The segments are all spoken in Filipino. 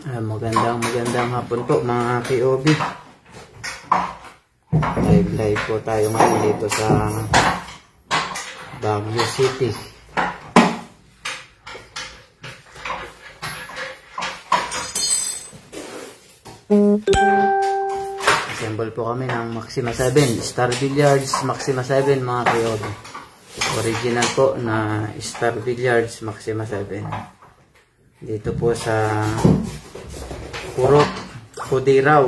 Magandang hapon po mga KOB. Live po tayo ngayon dito sa Baguio City. Assemble po kami ng Maxima 7, Star Billiards Maxima 7 mga KOB. Original po na Star Billiards Maxima 7. Dito po sa Purok, Kudiraw,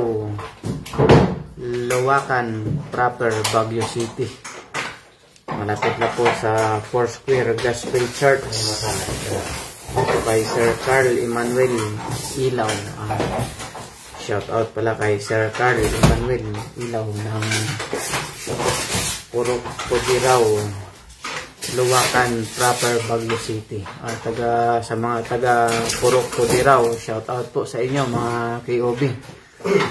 Lawakan, proper Baguio City. Malapit na po sa Foursquare Gospel Church. Ito kay Sir Carl Emmanuel Ilaw. Shout out pala kay Sir Carl Emmanuel Ilaw ng Purok, Kudiraw, Lawakan, proper Baguio City. Sa mga taga Purok, Kudiraw, shout out po sa inyo mga KOB,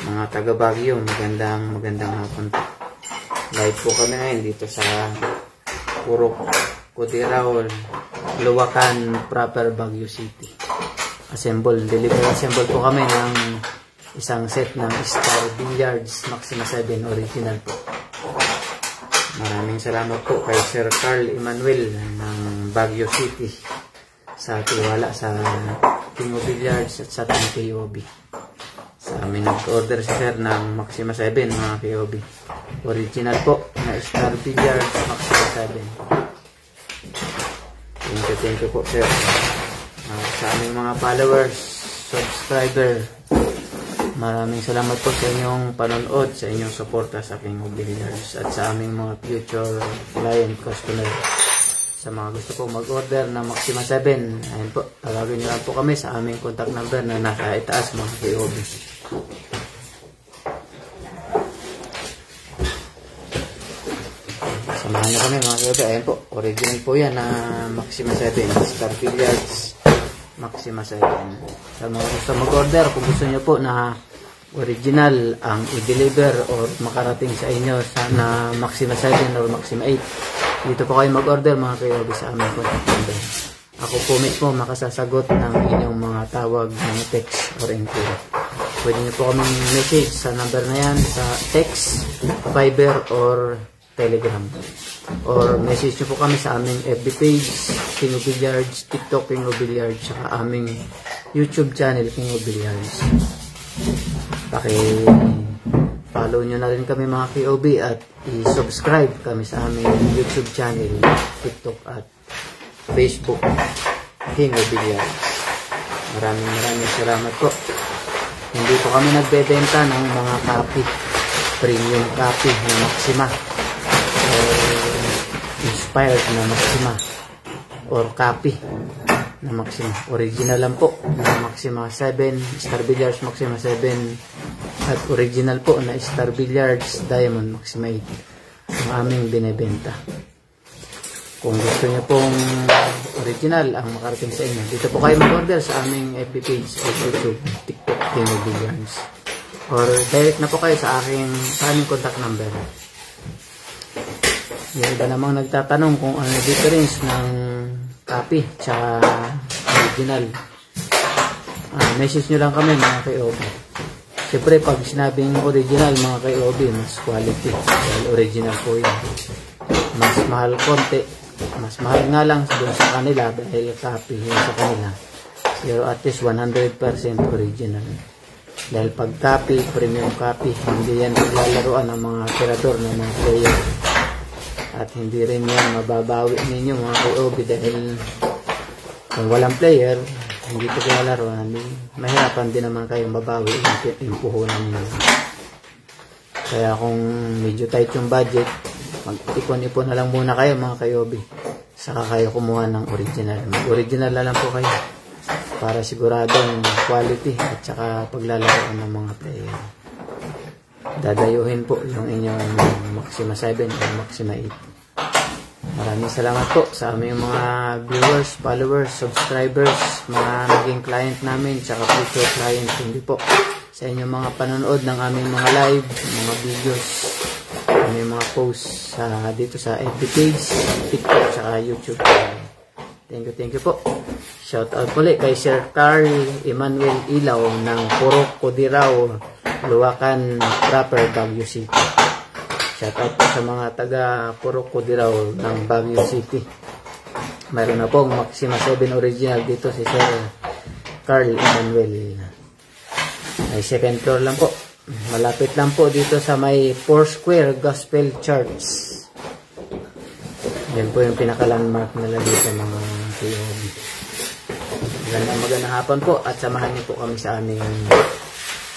mga taga Baguio. Magandang hapon po. Live po kami ngayon dito sa Purok, Kudiraw, Lawakan, proper Baguio City. Deliver assemble po kami ng isang set ng Star Billiards Maxima 7 original po. Maraming salamat po kay Sir Carl Emmanuel ng Baguio City sa tiwala sa King of Billiards at sa ating KOB. Sa amin nag-order si Sir ng Maxima 7 mga KOB. Original po na Star Billiards Maxima 7. Thank you po Sir. Sa aming mga followers, subscriber, maraming salamat po sa inyong panonood, sa inyong suporta sa King of Billiards at sa aming mga future client customer. Sa mga gusto po mag-order na Maxima 7, ayun po, tawagin nyo lang po kami sa aming contact number na nasa itaas mga KOB. Samahan nyo kami mga KOB. Ayun po, original po yan na Maxima 7, Star Billiards Maxima 7. Sa mga gusto mag-order, kung gusto nyo po na original ang i-deliver or makarating sa inyo na Maxima 7 or Maxima 8, dito po kayo mag-order mga KOB sa aming contact number. Ako po mismo makasasagot ng inyong mga tawag ng text or inquiry. Pwede nyo po kaming message sa number na yan sa text, Viber or Telegram. Or message nyo po kami sa aming FB page, King of Billiards, TikTok King of Billiards, saka aming YouTube channel, King of Billiards. Follow nyo na rin kami mga KOB at i-subscribe kami sa aming YouTube channel, TikTok at Facebook, King of Billiards. Maraming salamat po. Hindi po kami nagbebenta ng mga copy, premium copy na Maxima, inspired na Maxima, or copy na Maxima. Original lang po na Maxima 7, Star Billiards Maxima 7 at original po na Star Billiards Diamond Maxima 8 ang aming binebenta. Kung gusto niyo pong original ang makarating sa inyo, dito po kayo mag-order sa aming FB page o YouTube, TikTok King of Billiards, or direct na po kayo sa aming contact number. Yung iba namang nagtatanong kung ano yung difference ng copy sa original. Message nyo lang kami mga KOB. Siyempre pag sinabing original mga KOB, mas quality. Dahil original po yun. Mas mahal konti. Mas mahal nga lang doon sa kanila dahil copy yun sa kanila. Pero at least 100% original. Dahil pag copy, premium copy, hindi yan naglalaroan ng mga tirador ng mga player. At hindi rin yan mababawi ninyo mga KOB dahil kung walang player, hindi ito kinalaro, mahirapan din naman kayong mabawi yung puhunan ninyo. Kaya kung medyo tight yung budget, mag-ipon-ipon na lang muna kayo mga KOB. Saka kayo kumuha ng original. Mag-original na lang po kayo para siguradong quality at saka paglalaroan ng mga player. Dadayuhin po yung inyong Maxima 7 o Maxima 8. Maraming salamat po sa aming mga viewers, followers, subscribers, mga naging client namin, tsaka future client. Hindi po sa inyong mga panonood ng aming mga live, mga videos, aming mga posts dito sa FB page, TikTok, tsaka YouTube. Thank you po. Shout out muli kay Sir Carl Emmanuel Ilaw ng Purok Codirao, Luwakan Proper, Baguio City. Shout out po sa mga taga Purok Codirao ng Baguio City. Mayroon na pong Maxima 7 original dito si Sir Carl Emmanuel. Ay second floor lang po. Malapit lang po dito sa may Foursquare Gospel Church. Yan po yung pinaka-landmark nila dito mga KOB. Magandang hapon po at samahan niyo po kami sa aming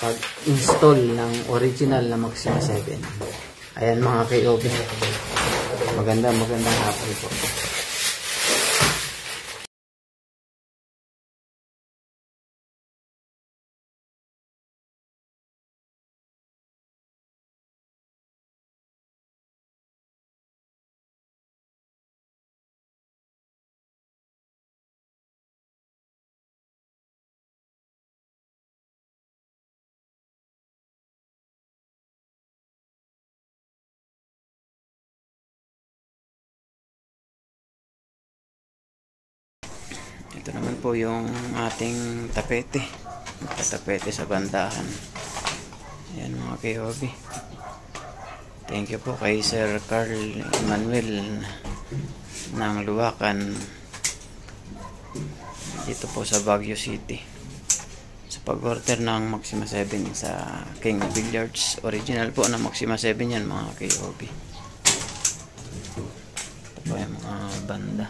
pag-install ng original na Maxima 7. Ayan mga KOB. Magandang hapon po. Ito naman po yung ating tapete. Tapete sa bandahan. Ayan mga KOB. Thank you po kay Sir Carl Emmanuel ng Luwakan dito po sa Baguio City. Sa pag-order ng Maxima 7 sa King Billiards. Original po na Maxima 7 yan mga KOB. Ito po yung mga banda.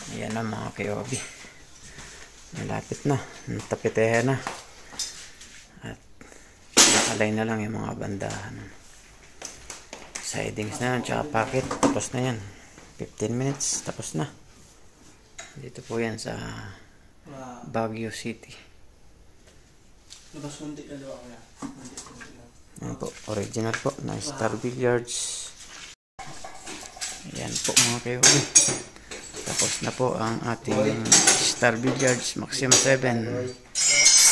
Ayan na mga KOB. Malapit na. Tapetehan na. At nakalay na lang yung mga bandahan. Sidings na yan. Tsaka packet. Tapos na yan. 15 minutes. Tapos na. Dito po yan sa Baguio City. Ayan po. Original po na Star Billiards. Ayan po mga KOB. Tapos na po ang ating Star Billiards Maxima 7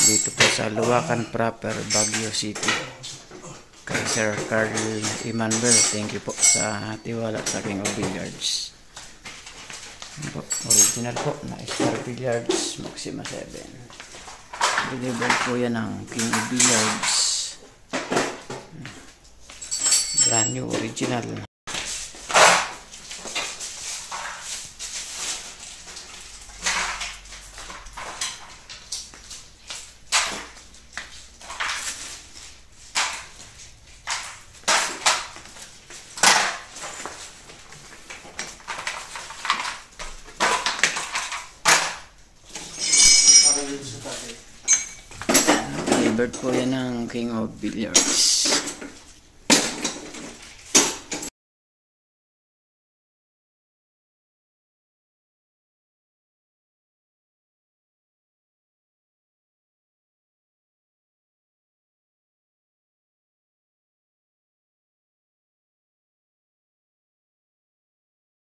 dito po sa Luwakan Proper, Baguio City. Kay Sir Carl Emmanuel, thank you po sa tiwala sa King of Billiards. Original po na Star Billiards Maxima 7. Delivered po yan ng King of Billiards. Brand new original. Delivered po yan ng King of Billiards.